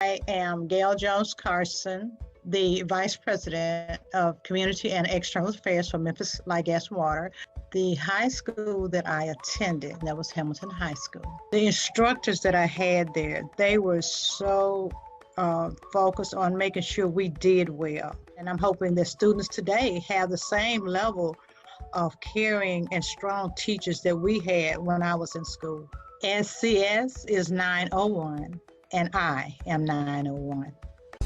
I am Gail Jones Carson, the Vice President of Community and External Affairs for Memphis Light Gas and Water. The high school that I attended, that was Hamilton High School. The instructors that I had there, they were so focused on making sure we did well. And I'm hoping that students today have the same level of caring and strong teachers that we had when I was in school. SCS is 901, and I am 901.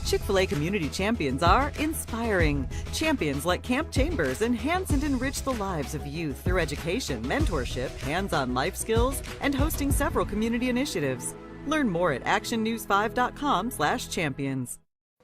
Chick-fil-A community champions are inspiring. Champions like Camp Chambers enhance and enrich the lives of youth through education, mentorship, hands-on life skills, and hosting several community initiatives. Learn more at actionnews5.com/champions.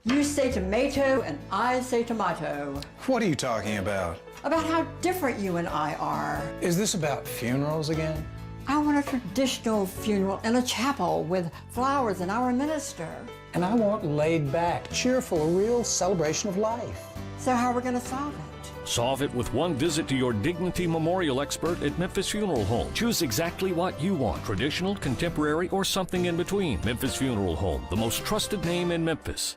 You say tomato and I say tomato. What are you talking about? About how different you and I are. Is this about funerals again? I want a traditional funeral in a chapel with flowers and our minister. And I want laid back, cheerful, a real celebration of life. So how are we going to solve it? Solve it with one visit to your Dignity Memorial expert at Memphis Funeral Home. Choose exactly what you want, traditional, contemporary, or something in between. Memphis Funeral Home, the most trusted name in Memphis.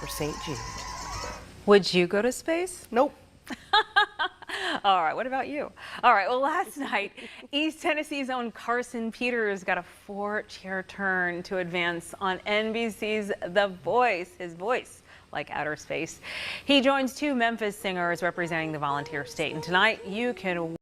For St. Jude. Would you go to space? Nope. All right, what about you? All right, well, last night, East Tennessee's own Carson Peters got a 4-chair turn to advance on NBC's The Voice, his voice like outer space. He joins 2 Memphis singers representing the volunteer state, and tonight you can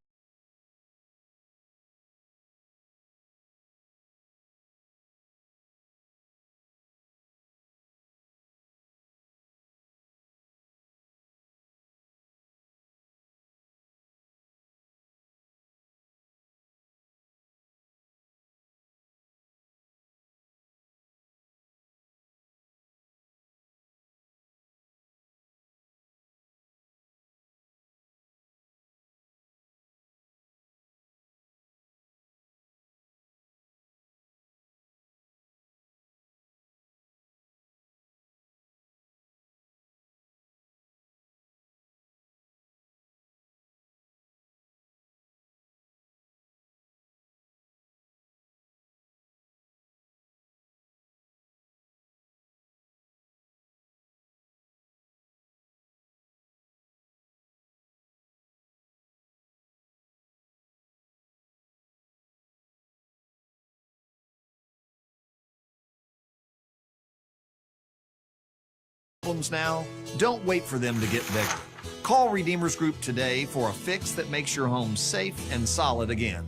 Problems now? Don't wait for them to get bigger. Call Redeemers Group today for a fix that makes your home safe and solid again.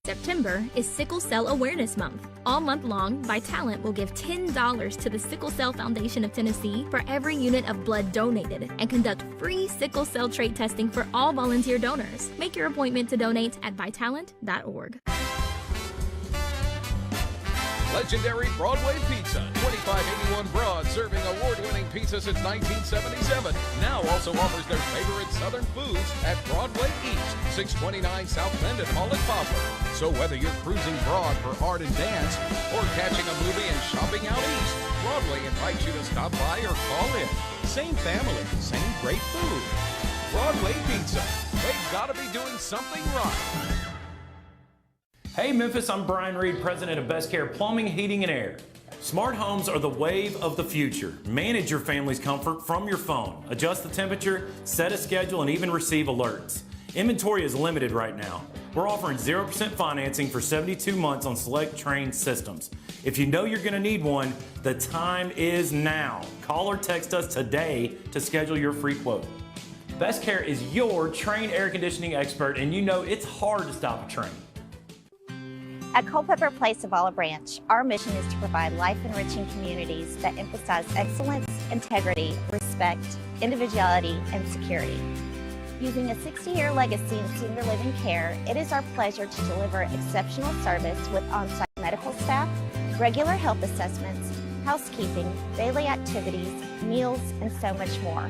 September is Sickle Cell Awareness Month. All month long, Vitalant will give $10 to the Sickle Cell Foundation of Tennessee for every unit of blood donated and conduct free sickle cell trait testing for all volunteer donors. Make your appointment to donate at vitalant.org. Legendary Broadway Pizza, 2581 Broad, serving award-winning pizza since 1977. Now also offers their favorite Southern foods at Broadway East, 629 South Mendon Mall at Poplar. So whether you're cruising Broad for art and dance or catching a movie and shopping out east, Broadway invites you to stop by or call in. Same family, same great food. Broadway Pizza. They've got to be doing something right. Hey Memphis, I'm Brian Reed, president of Best Care Plumbing, Heating, and Air. Smart homes are the wave of the future. Manage your family's comfort from your phone. Adjust the temperature, set a schedule, and even receive alerts. Inventory is limited right now. We're offering 0% financing for 72 months on select Trane systems. If you know you're going to need one, the time is now. Call or text us today to schedule your free quote. Best Care is your Trane air conditioning expert, and you know it's hard to stop a train. At Culpeper Place of Olive Branch, our mission is to provide life-enriching communities that emphasize excellence, integrity, respect, individuality, and security. Using a 60-year legacy in senior living care, it is our pleasure to deliver exceptional service with on-site medical staff, regular health assessments, housekeeping, daily activities, meals, and so much more.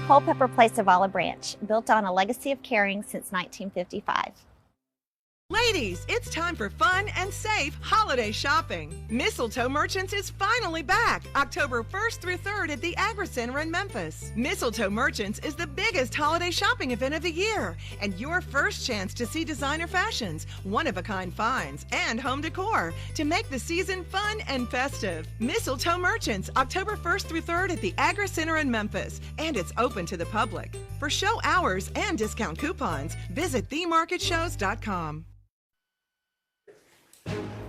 Culpeper Place of Olive Branch, built on a legacy of caring since 1955. Ladies, it's time for fun and safe holiday shopping. Mistletoe Merchants is finally back October 1st through 3rd at the Agri Center in Memphis. Mistletoe Merchants is the biggest holiday shopping event of the year and your first chance to see designer fashions, one-of-a-kind finds, and home decor to make the season fun and festive. Mistletoe Merchants, October 1st through 3rd at the Agri Center in Memphis, and it's open to the public. For show hours and discount coupons, visit themarketshows.com.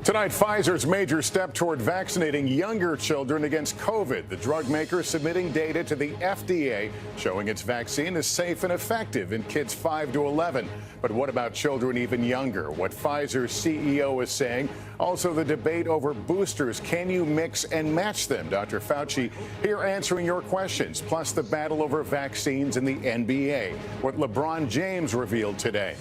Tonight, Pfizer's major step toward vaccinating younger children against COVID. The drug maker submitting data to the FDA showing its vaccine is safe and effective in kids 5 to 11. But what about children even younger? What Pfizer's CEO is saying. Also, the debate over boosters. Can you mix and match them? Dr. Fauci here answering your questions. Plus, the battle over vaccines in the NBA. What LeBron James revealed today.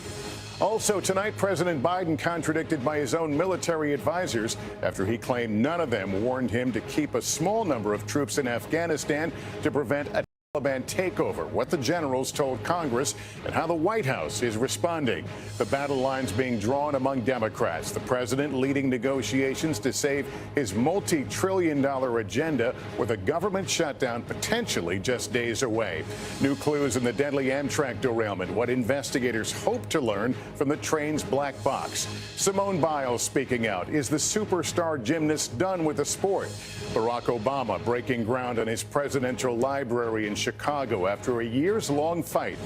Also tonight, President Biden contradicted by his own military advisors after he claimed none of them warned him to keep a small number of troops in Afghanistan to prevent a Taliban takeover, what the generals told Congress, and how the White House is responding. The battle lines being drawn among Democrats. The president leading negotiations to save his multi-trillion-dollar agenda with a government shutdown potentially just days away. New clues in the deadly Amtrak derailment, what investigators hope to learn from the train's black box. Simone Biles speaking out. Is the superstar gymnast done with the sport? Barack Obama breaking ground on his presidential library in Chicago after a years-long fight.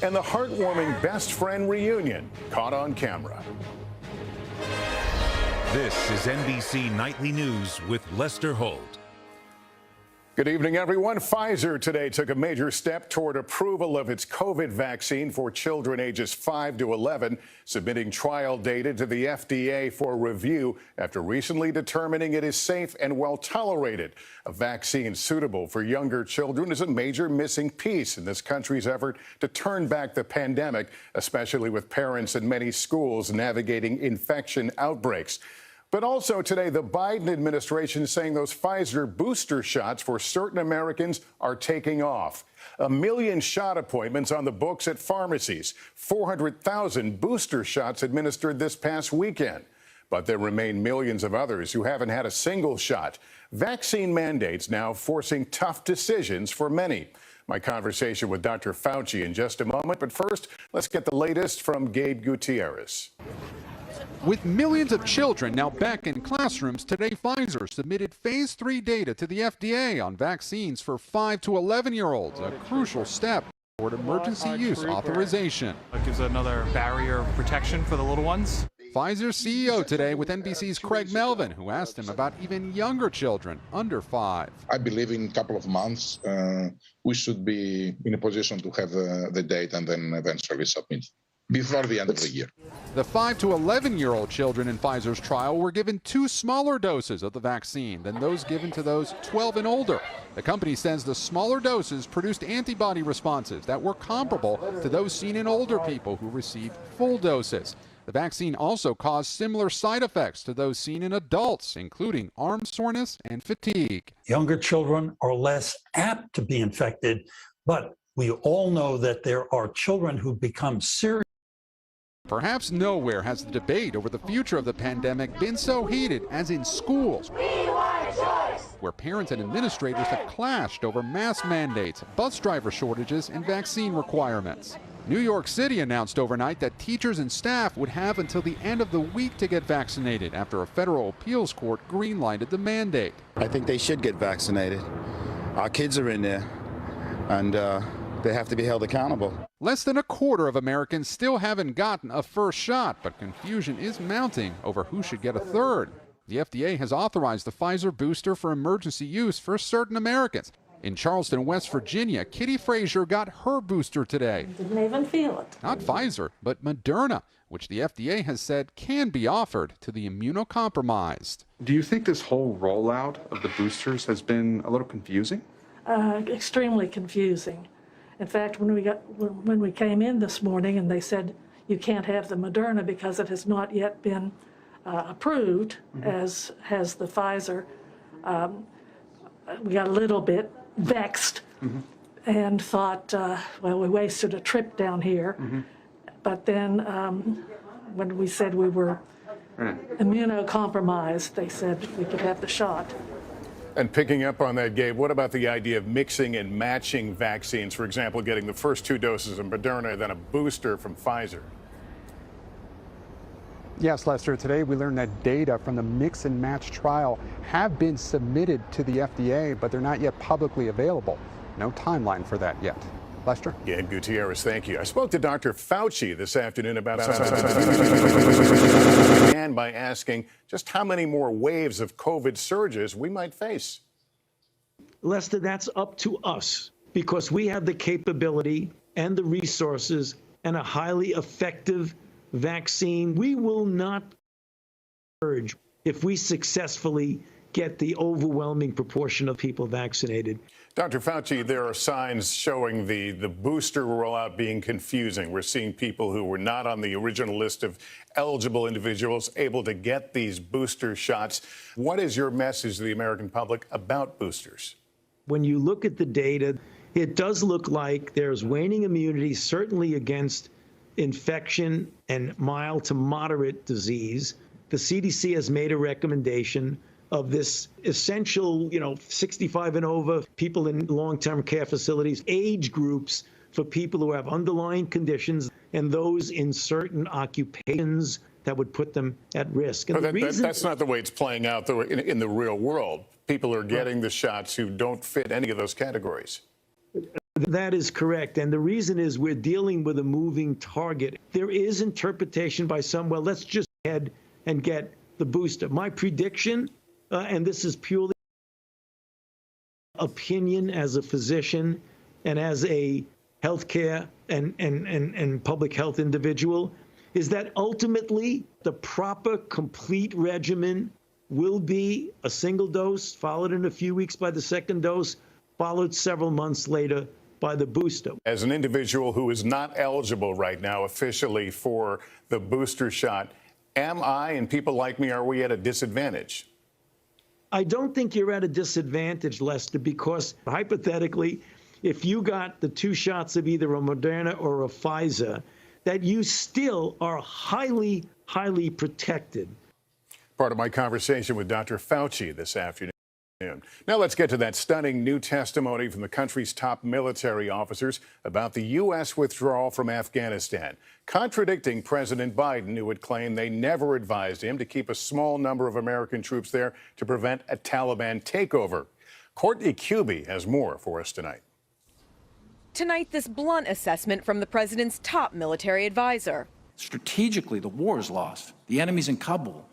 And the heartwarming best friend reunion caught on camera. This is NBC Nightly News with Lester Holt. Good evening, everyone. Pfizer today took a major step toward approval of its COVID vaccine for children ages 5 to 11, submitting trial data to the FDA for review after recently determining it is safe and well tolerated. A vaccine suitable for younger children is a major missing piece in this country's effort to turn back the pandemic, especially with parents in many schools navigating infection outbreaks. But also today, the Biden administration saying those Pfizer booster shots for certain Americans are taking off. 1 million shot appointments on the books at pharmacies, 400,000 booster shots administered this past weekend. But there remain millions of others who haven't had a single shot. Vaccine mandates now forcing tough decisions for many. My conversation with Dr. Fauci in just a moment. But first, let's get the latest from Gabe Gutierrez. With millions of children now back in classrooms, today Pfizer submitted phase 3 data to the FDA on vaccines for 5 to 11-year-olds, a crucial step toward emergency use authorization. It gives another barrier of protection for the little ones. Pfizer's CEO today with NBC's Craig Melvin, who asked him about even younger children under 5. I believe in a couple of months we should be in a position to have the data and then eventually submit before the end of the year. The 5 to 11-year-old children in Pfizer's trial were given 2 smaller doses of the vaccine than those given to those 12 and older. The company says the smaller doses produced antibody responses that were comparable to those seen in older people who received full doses. The vaccine also caused similar side effects to those seen in adults, including arm soreness and fatigue. Younger children are less apt to be infected, but we all know that there are children who become serious. Perhaps nowhere has the debate over the future of the pandemic been so heated as in schools, where parents and administrators have clashed over mask mandates, bus driver shortages, and vaccine requirements. New York City announced overnight that teachers and staff would have until the end of the week to get vaccinated after a federal appeals court green-lighted the mandate. I think they should get vaccinated. Our kids are in there, and they have to be held accountable. Less than a quarter of Americans still haven't gotten a first shot, but confusion is mounting over who should get a third. The FDA has authorized the Pfizer booster for emergency use for certain Americans. In Charleston, West Virginia, Kitty Frazier got her booster today. Didn't even feel it. Not Pfizer, but Moderna, which the FDA has said can be offered to the immunocompromised. Do you think this whole rollout of the boosters has been a little confusing? Extremely confusing. In fact, when we came in this morning and they said you can't have the Moderna because it has not yet been approved, as has the Pfizer, we got a little bit vexed and thought, well, we wasted a trip down here. But then when we said we were immunocompromised, they said we could have the shot. And picking up on that, Gabe, what about the idea of mixing and matching vaccines? For example, getting the first 2 doses of Moderna, then a booster from Pfizer. Yes, Lester, today we learned that data from the mix and match trial have been submitted to the FDA, but they're not yet publicly available. No timeline for that yet. Lester? Gabe Gutierrez, thank you. I spoke to Dr. Fauci this afternoon about and by asking just how many more waves of COVID surges we might face. Lester, that's up to us because we have the capability and the resources and a highly effective vaccine. We will not urge if we successfully get the overwhelming proportion of people vaccinated. Dr. Fauci, there are signs showing the booster rollout being confusing. We're seeing people who were not on the original list of eligible individuals able to get these booster shots. What is your message to the American public about boosters? When you look at the data, it does look like there's waning immunity, certainly against infection and mild to moderate disease. The CDC has made a recommendation of this essential, 65 and over, people in long-term care facilities, age groups for people who have underlying conditions and those in certain occupations that would put them at risk. And that's not the way it's playing out though, in the real world. People are getting the shots who don't fit any of those categories. That is correct. And the reason is we're dealing with a moving target. There is interpretation by some, well, let's just head and get the booster. My prediction, and this is purely opinion as a physician and as a healthcare and public health individual, is that ultimately the proper complete regimen will be a single dose, followed in a few weeks by the second dose, followed several months later by the booster. As an individual who is not eligible right now officially for the booster shot, am I and people like me, are we at a disadvantage? I don't think you're at a disadvantage, Lester, because hypothetically, if you got the 2 shots of either a Moderna or a Pfizer, that you still are highly, highly protected. Part of my conversation with Dr. Fauci this afternoon. Now let's get to that stunning new testimony from the country's top military officers about the U.S. withdrawal from Afghanistan, contradicting President Biden, who had claimed they never advised him to keep a small number of American troops there to prevent a Taliban takeover. Courtney Cubie has more for us tonight. Tonight, this blunt assessment from the president's top military advisor. Strategically, the war is lost. The enemy's in Kabul.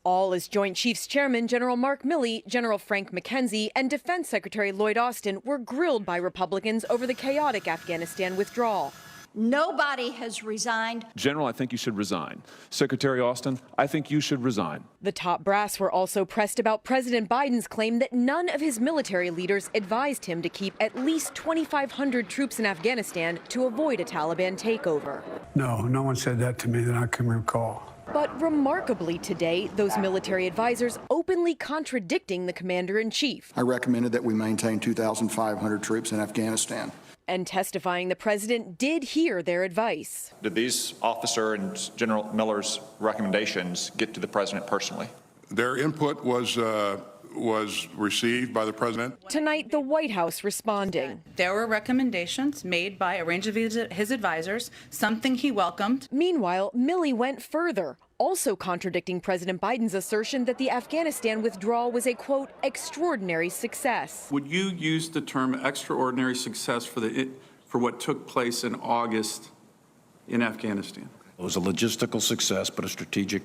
All as Joint Chiefs Chairman General Mark Milley, General Frank McKenzie, and Defense Secretary Lloyd Austin were grilled by Republicans over the chaotic Afghanistan withdrawal. Nobody has resigned. General, I think you should resign. Secretary Austin, I think you should resign. The top brass were also pressed about President Biden's claim that none of his military leaders advised him to keep at least 2,500 troops in Afghanistan to avoid a Taliban takeover. No one said that to me that I can recall. But remarkably today, those military advisors openly contradicting the commander-in-chief. I recommended that we maintain 2,500 troops in Afghanistan. And testifying the president did hear their advice. Did these officer and General Miller's recommendations get to the president personally? Their input was received by the president. Tonight, the White House responding. There were recommendations made by a range of his advisors, something he welcomed. Meanwhile, Milley went further, also contradicting President Biden's assertion that the Afghanistan withdrawal was a, quote, extraordinary success. Would you use the term extraordinary success for what took place in August in Afghanistan? It was a logistical success, but a strategic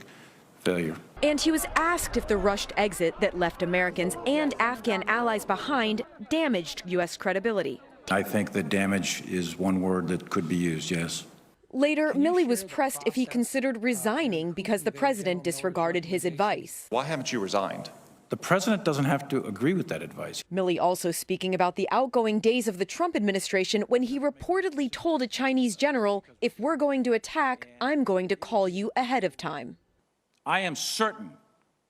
failure. And he was asked if the rushed exit that left Americans and Afghan allies behind damaged U.S. credibility. I think that damage is one word that could be used, yes. Later, Milley was pressed if he considered resigning because the president disregarded his advice. Why haven't you resigned? The president doesn't have to agree with that advice. Milley also speaking about the outgoing days of the Trump administration when he reportedly told a Chinese general, if we're going to attack, I'm going to call you ahead of time. I am certain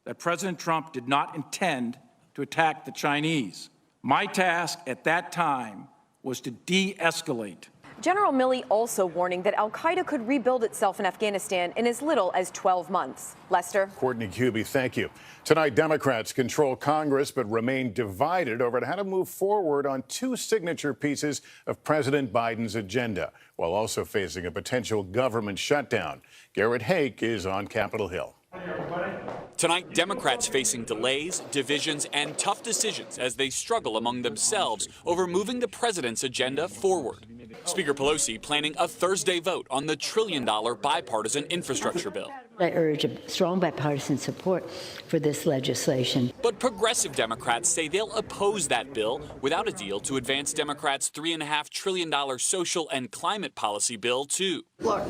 that President Trump did not intend to attack the Chinese. My task at that time was to de-escalate. General Milley also warning that al-Qaeda could rebuild itself in Afghanistan in as little as 12 months. Lester? Courtney Cubey, thank you. Tonight, Democrats control Congress but remain divided over how to move forward on two signature pieces of President Biden's agenda, while also facing a potential government shutdown. Garrett Hake is on Capitol Hill. Tonight, Democrats facing delays, divisions, and tough decisions as they struggle among themselves over moving the president's agenda forward. Speaker Pelosi planning a Thursday vote on the $1 trillion bipartisan infrastructure bill. I urge a strong bipartisan support for this legislation. But progressive Democrats say they'll oppose that bill without a deal to advance Democrats' $3.5 trillion social and climate policy bill, too. Look,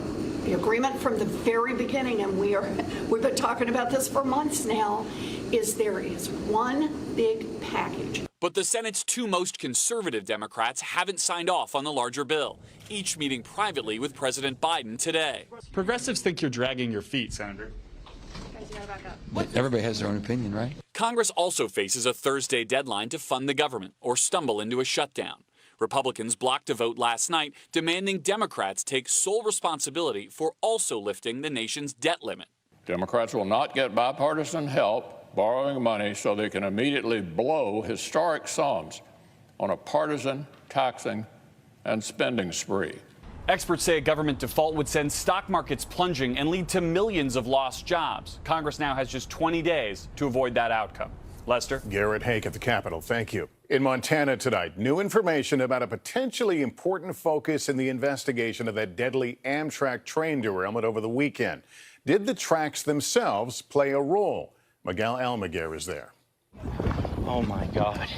the agreement from the very beginning, and we've been talking about this for months now, is there is one big package. But the Senate's two most conservative Democrats haven't signed off on the larger bill, each meeting privately with President Biden today. Progressives think you're dragging your feet, Senator. Everybody has their own opinion, right? Congress also faces a Thursday deadline to fund the government or stumble into a shutdown. Republicans blocked a vote last night demanding Democrats take sole responsibility for also lifting the nation's debt limit. Democrats will not get bipartisan help borrowing money so they can immediately blow historic sums on a partisan taxing and spending spree. Experts say a government default would send stock markets plunging and lead to millions of lost jobs. Congress now has just 20 days to avoid that outcome. Lester? Garrett Hake at the Capitol. Thank you. In Montana tonight, new information about a potentially important focus in the investigation of that deadly Amtrak train derailment over the weekend. Did the tracks themselves play a role? Miguel Almaguer is there. Oh, my God.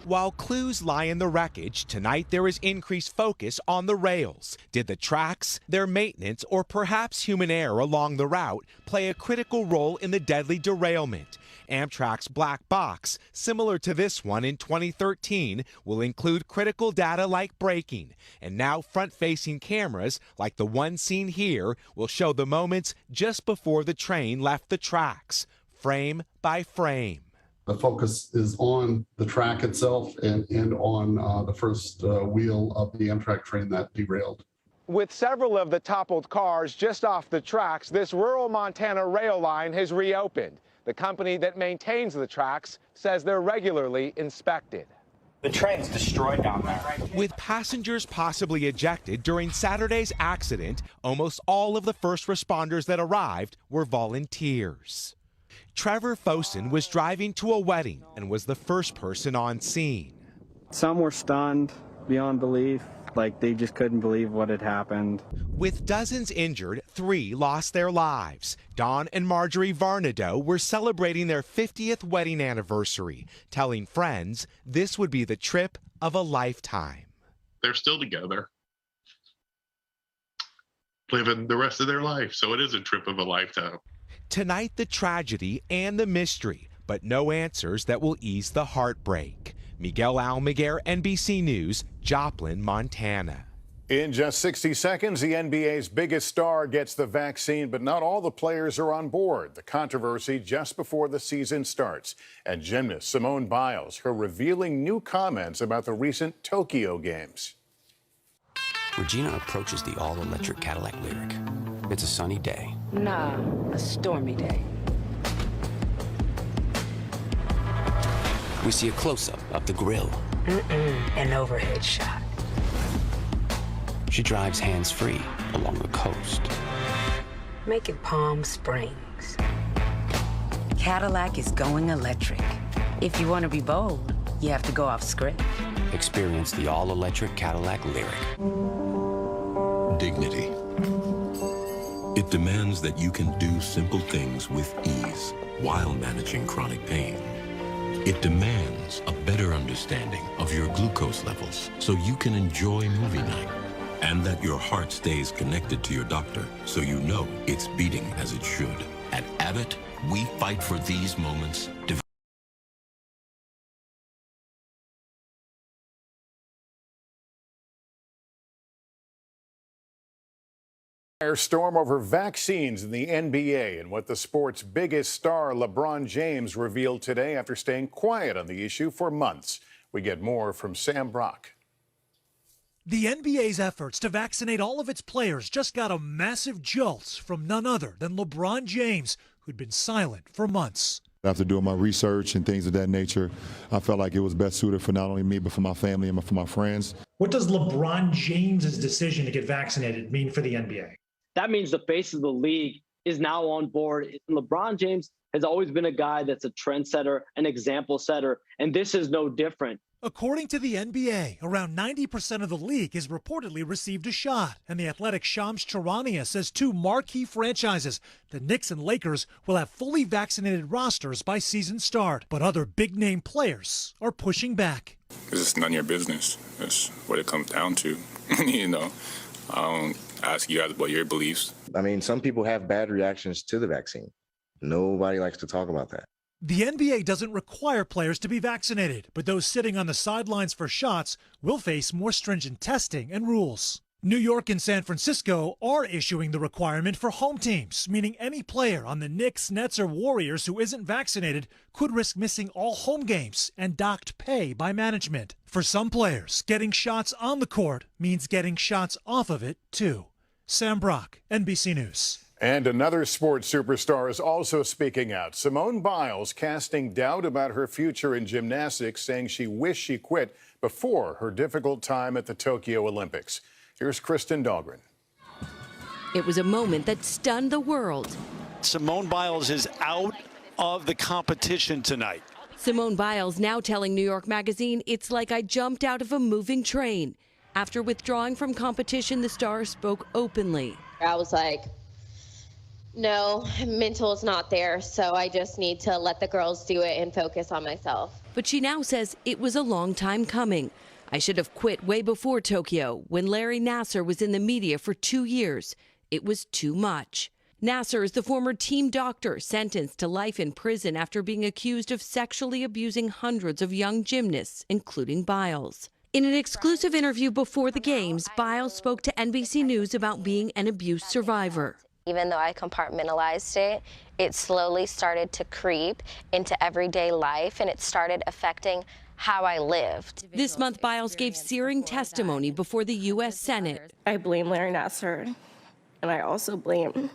While clues lie in the wreckage, tonight there is increased focus on the rails. Did the tracks, their maintenance, or perhaps human error along the route play a critical role in the deadly derailment? Amtrak's black box, similar to this one in 2013, will include critical data like braking. And now front-facing cameras, like the one seen here, will show the moments just before the train left the tracks, frame by frame. The focus is on the track itself and on the first wheel of the Amtrak train that derailed. With several of the toppled cars just off the tracks, this rural Montana rail line has reopened. The company that maintains the tracks says they're regularly inspected. The train's destroyed down there. With passengers possibly ejected during Saturday's accident, almost all of the first responders that arrived were volunteers. Trevor Fosen was driving to a wedding and was the first person on scene. Some were stunned beyond belief. Like, they just couldn't believe what had happened. With dozens injured, 3 lost their lives. Dawn and Marjorie Varnado were celebrating their 50th wedding anniversary, telling friends this would be the trip of a lifetime. They're still together, living the rest of their life, so it is a trip of a lifetime. Tonight, the tragedy and the mystery, but no answers that will ease the heartbreak. Miguel Almaguer, NBC News, Joplin, Montana. In just 60 seconds, the NBA's biggest star gets the vaccine, but not all the players are on board. The controversy just before the season starts. And gymnast Simone Biles, her revealing new comments about the recent Tokyo Games. Regina approaches the all-electric Cadillac Lyriq. It's a sunny day. Nah, a stormy day. We see a close-up of the grill. An overhead shot. She drives hands-free along the coast. Make it Palm Springs. Cadillac is going electric. If you want to be bold, you have to go off script. Experience the all-electric Cadillac Lyriq. Dignity. It demands that you can do simple things with ease while managing chronic pain. It demands a better understanding of your glucose levels so you can enjoy movie night, and that your heart stays connected to your doctor so you know it's beating as it should. At Abbott, we fight for these moments. Storm over vaccines in the NBA and what the sport's biggest star, LeBron James, revealed today after staying quiet on the issue for months. We get more from Sam Brock. The NBA's efforts to vaccinate all of its players just got a massive jolt from none other than LeBron James, who'd been silent for months. After doing my research and things of that nature, I felt like it was best suited for not only me, but for my family and for my friends. What does LeBron James's decision to get vaccinated mean for the NBA? That means the face of the league is now on board. LeBron James has always been a guy that's a trendsetter, an example setter, and this is no different. According to the NBA, around 90% of the league has reportedly received a shot, and the Athletic's Shams Charania says 2 marquee franchises, the Knicks and Lakers, will have fully vaccinated rosters by season start. But other big-name players are pushing back. It's none of your business. That's what it comes down to. You know, I don't ask you guys about your beliefs. I mean, some people have bad reactions to the vaccine. Nobody likes to talk about that. The NBA doesn't require players to be vaccinated, but those sitting on the sidelines for shots will face more stringent testing and rules. New York and San Francisco are issuing the requirement for home teams, meaning any player on the Knicks, Nets, or Warriors who isn't vaccinated could risk missing all home games and docked pay by management. For some players, getting shots on the court means getting shots off of it, too. Sam Brock, NBC News. And another sports superstar is also speaking out. Simone Biles casting doubt about her future in gymnastics, saying she wished she quit before her difficult time at the Tokyo Olympics. Here's Kristen Dahlgren. It was a moment that stunned the world. Simone Biles is out of the competition tonight. Simone Biles now telling New York Magazine, "It's like I jumped out of a moving train." After withdrawing from competition, the star spoke openly. I was like, no, mental is not there, so I just need to let the girls do it and focus on myself. But she now says it was a long time coming. I should have quit way before Tokyo, when Larry Nassar was in the media for 2 years. It was too much. Nassar is the former team doctor sentenced to life in prison after being accused of sexually abusing hundreds of young gymnasts, including Biles. In an exclusive interview before the games, Biles spoke to NBC News about being an abuse survivor. Even though I compartmentalized it, it slowly started to creep into everyday life, and it started affecting how I lived. This month, Biles gave searing testimony before the U.S. Senate. I blame Larry Nassar, and I also blame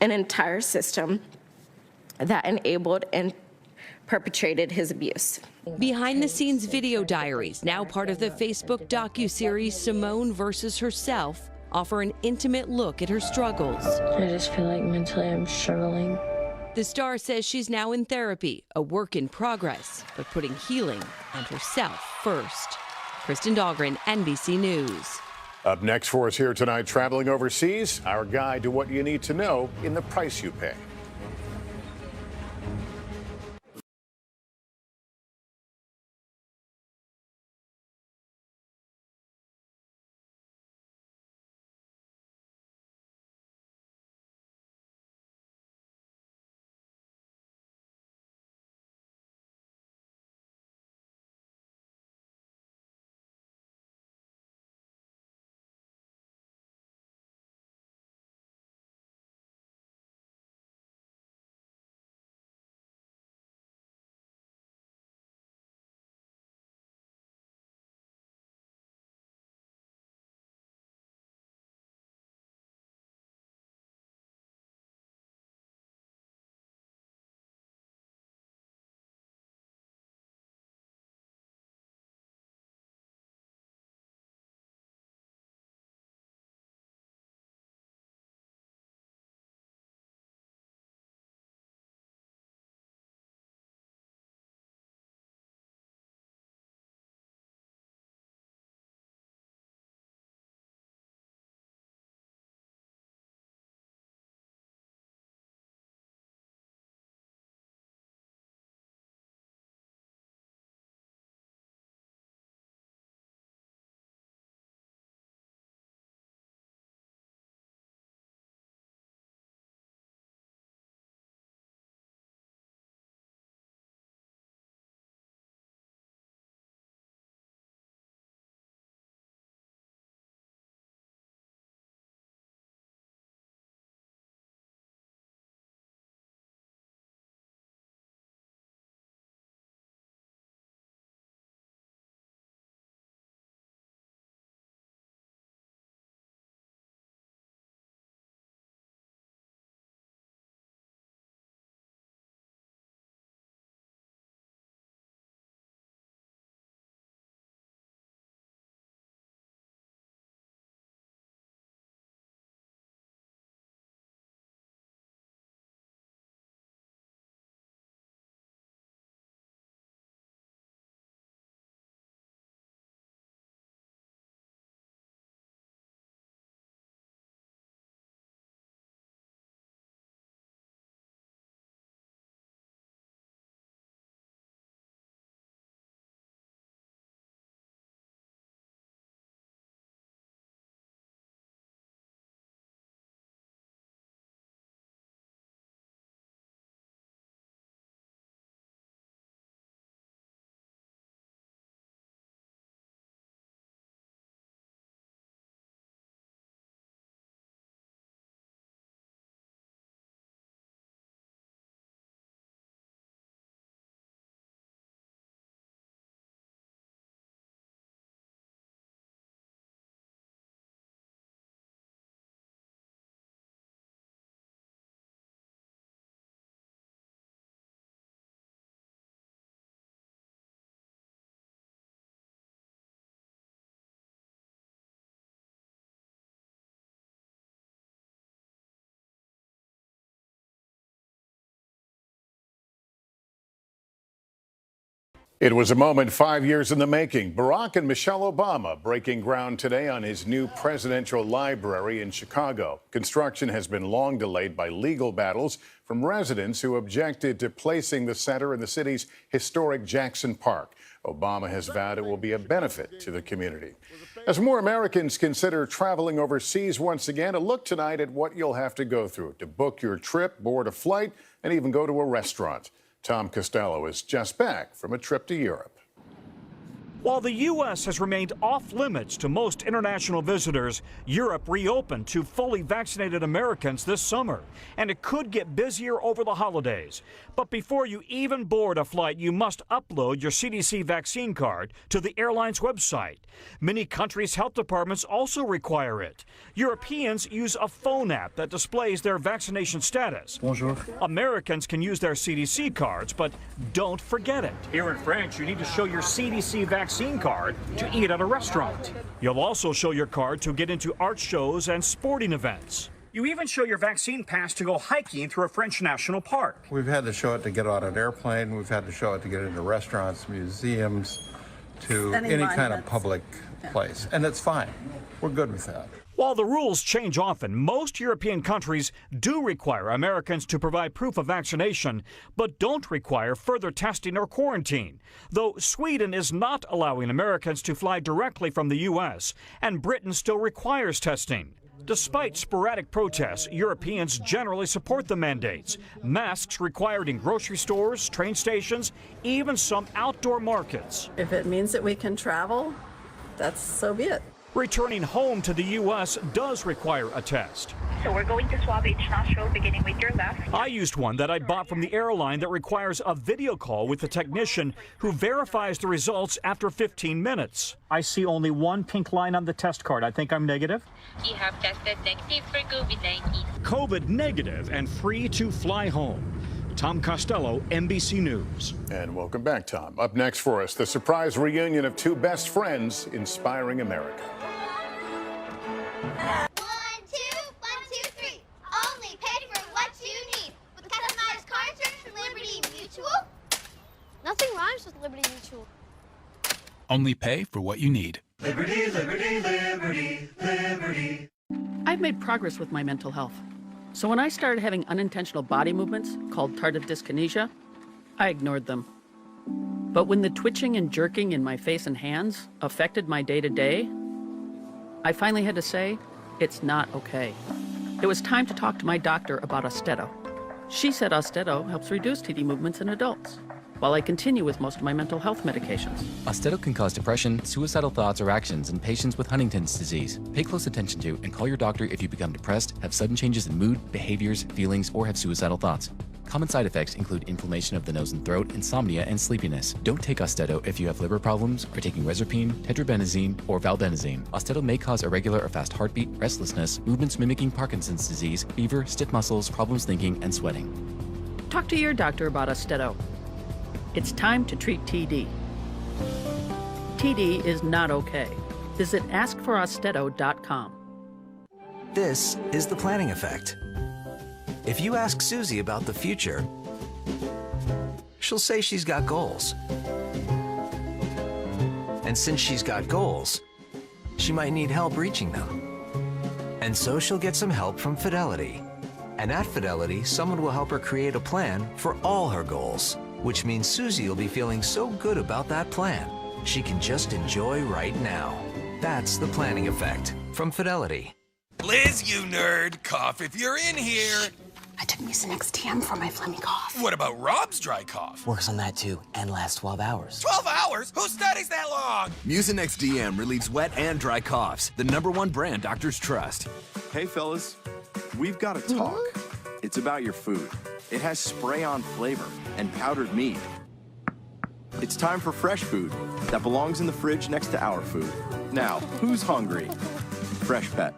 an entire system that enabled and perpetrated his abuse. Behind-the-scenes video diaries, now part of the Facebook docuseries Simone versus Herself, offer an intimate look at her struggles. I just feel like mentally I'm struggling. The star says she's now in therapy, a work in progress, but putting healing and herself first. Kristen Dahlgren, NBC News. Up next for us here tonight, traveling overseas, our guide to what you need to know in the price you pay. It was a moment 5 years in the making. Barack and Michelle Obama breaking ground today on his new presidential library in Chicago. Construction has been long delayed by legal battles from residents who objected to placing the center in the city's historic Jackson Park. Obama has vowed it will be a benefit to the community. As more Americans consider traveling overseas once again, a look tonight at what you'll have to go through to book your trip, board a flight, and even go to a restaurant. Tom Costello is just back from a trip to Europe. While the U.S. has remained off limits to most international visitors, Europe reopened to fully vaccinated Americans this summer, and it could get busier over the holidays. But before you even board a flight, you must upload your CDC vaccine card to the airline's website. Many countries' health departments also require it. Europeans use a phone app that displays their vaccination status. Bonjour. Americans can use their CDC cards, but don't forget it. Here in France, you need to show your CDC vaccine card to eat at a restaurant. You'll also show your card to get into art shows and sporting events. You even show your vaccine pass to go hiking through a French national park. We've had to show it to get on an airplane. We've had to show it to get into restaurants, museums, to any kind of public place, and it's fine. We're good with that. While the rules change often, most European countries do require Americans to provide proof of vaccination, but don't require further testing or quarantine. Though Sweden is not allowing Americans to fly directly from the U.S., and Britain still requires testing. Despite sporadic protests, Europeans generally support the mandates. Masks required in grocery stores, train stations, even some outdoor markets. If it means that we can travel, that's so be it. Returning home to the U.S. does require a test. So we're going to swab each nostril beginning with your left. I used one that I bought from the airline that requires a video call with the technician who verifies the results after 15 minutes. I see only one pink line on the test card. I think I'm negative. You have tested negative for COVID-19. COVID negative and free to fly home. Tom Costello, NBC News. And welcome back, Tom. Up next for us, the surprise reunion of two best friends inspiring America. 1, 2, 1, 2, 3. Only pay for what you need with customized car insurance from Liberty Mutual. Nothing rhymes with Liberty Mutual. Only pay for what you need. Liberty, liberty, liberty, liberty. I've made progress with my mental health. So when I started having unintentional body movements, called tardive dyskinesia, I ignored them. But when the twitching and jerking in my face and hands affected my day-to-day, I finally had to say, it's not okay. It was time to talk to my doctor about Austedo. She said Austedo helps reduce TD movements in adults, while I continue with most of my mental health medications. Austedo can cause depression, suicidal thoughts, or actions in patients with Huntington's disease. Pay close attention to and call your doctor if you become depressed, have sudden changes in mood, behaviors, feelings, or have suicidal thoughts. Common side effects include inflammation of the nose and throat, insomnia, and sleepiness. Don't take Austedo if you have liver problems, are taking rezapine, tetrabenazine, or valbenazine. Austedo may cause irregular or fast heartbeat, restlessness, movements mimicking Parkinson's disease, fever, stiff muscles, problems thinking, and sweating. Talk to your doctor about Austedo. It's time to treat TD. TD is not okay. Visit askforaustedo.com. This is the planning effect. If you ask Susie about the future, she'll say she's got goals. And since she's got goals, she might need help reaching them. And so she'll get some help from Fidelity. And at Fidelity, someone will help her create a plan for all her goals, which means Susie will be feeling so good about that plan, she can just enjoy right now. That's the planning effect from Fidelity. Liz, you nerd, cough if you're in here. I took Mucinex TM for my phlegmy cough. What about Rob's dry cough? Works on that too, and lasts 12 hours. 12 hours? Who studies that long? Mucinex DM relieves wet and dry coughs. The #1 brand doctors trust. Hey, fellas, we've got to talk. It's about your food. It has spray-on flavor and powdered meat. It's time for fresh food that belongs in the fridge next to our food. Now, who's hungry? Fresh Pet.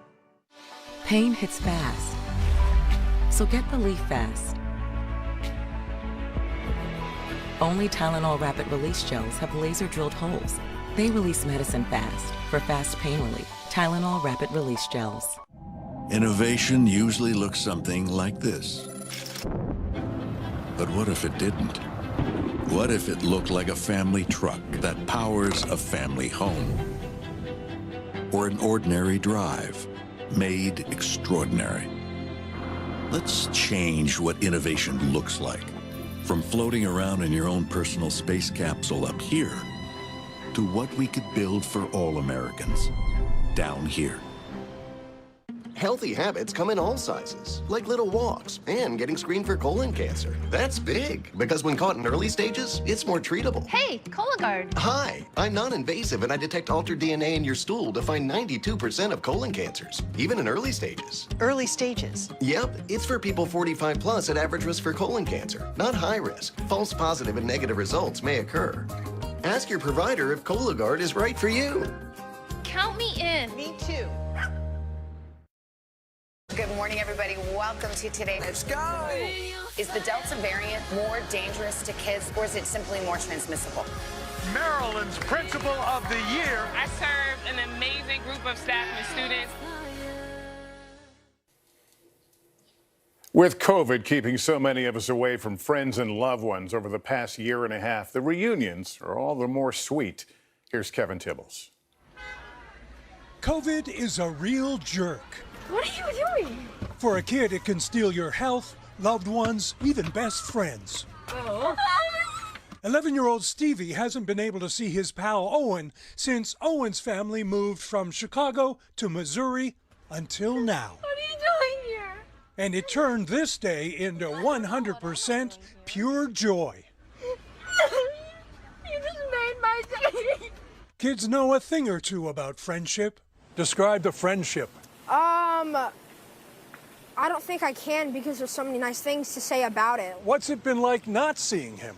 Pain hits fast, so get relief fast. Only Tylenol Rapid Release Gels have laser-drilled holes. They release medicine fast for fast pain relief. Tylenol Rapid Release Gels. Innovation usually looks something like this. But what if it didn't? What if it looked like a family truck that powers a family home? Or an ordinary drive, made extraordinary. Let's change what innovation looks like. From floating around in your own personal space capsule up here, to what we could build for all Americans, down here. Healthy habits come in all sizes, like little walks and getting screened for colon cancer. That's big, because when caught in early stages, it's more treatable. Hey, Cologuard. Hi, I'm non-invasive and I detect altered DNA in your stool to find 92% of colon cancers, even in early stages. Early stages? Yep, it's for people 45 plus at average risk for colon cancer, not high risk. False positive and negative results may occur. Ask your provider if Cologuard is right for you. Count me in. Me too. Good morning, everybody. Welcome to today. Let's go. Is the Delta variant more dangerous to kids, or is it simply more transmissible? Maryland's Principal of the Year. I served an amazing group of staff and students. With COVID keeping so many of us away from friends and loved ones over the past year and a half, the reunions are all the more sweet. Here's Kevin Tibbles. COVID is a real jerk. What are you doing? For a kid, it can steal your health, loved ones, even best friends. 11-year-old Stevie hasn't been able to see his pal Owen since Owen's family moved from Chicago to Missouri until now. What are you doing here? And it turned this day into 100% pure joy. You just made my day. Kids know a thing or two about friendship. Describe the friendship. I don't think I can because there's so many nice things to say about it. What's it been like not seeing him?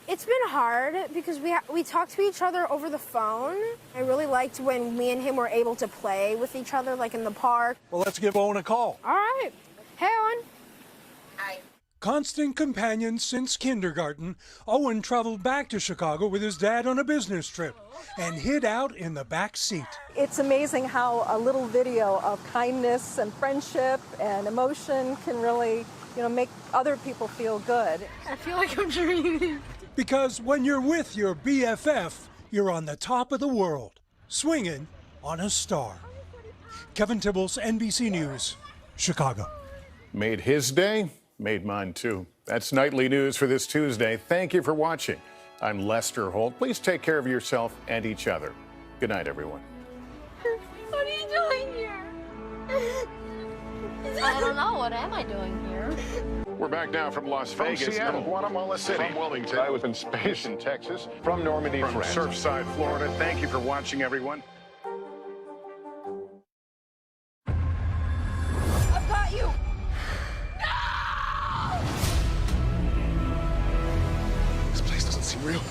It's been hard because we talked to each other over the phone. I really liked when me and him were able to play with each other, like in the park. Well, let's give Owen a call. All right. Hey, Owen. Hi. Constant companions since kindergarten, Owen traveled back to Chicago with his dad on a business trip and hid out in the back seat. It's amazing how a little video of kindness and friendship and emotion can really, make other people feel good. I feel like I'm dreaming. Because when you're with your BFF, you're on the top of the world, swinging on a star. Kevin Tibbles, NBC News, Chicago. Made his day, made mine too. That's Nightly News for this Tuesday. Thank you for watching. I'm Lester Holt. Please take care of yourself and each other. Good night, everyone. What are you doing here? I don't know. What am I doing here? We're back now from Las Vegas, Seattle, from Guatemala City, from Wilmington, I was in space in Texas, from Normandy, from France, Surfside, Florida. Thank you for watching, everyone. I've got you. This place doesn't seem real.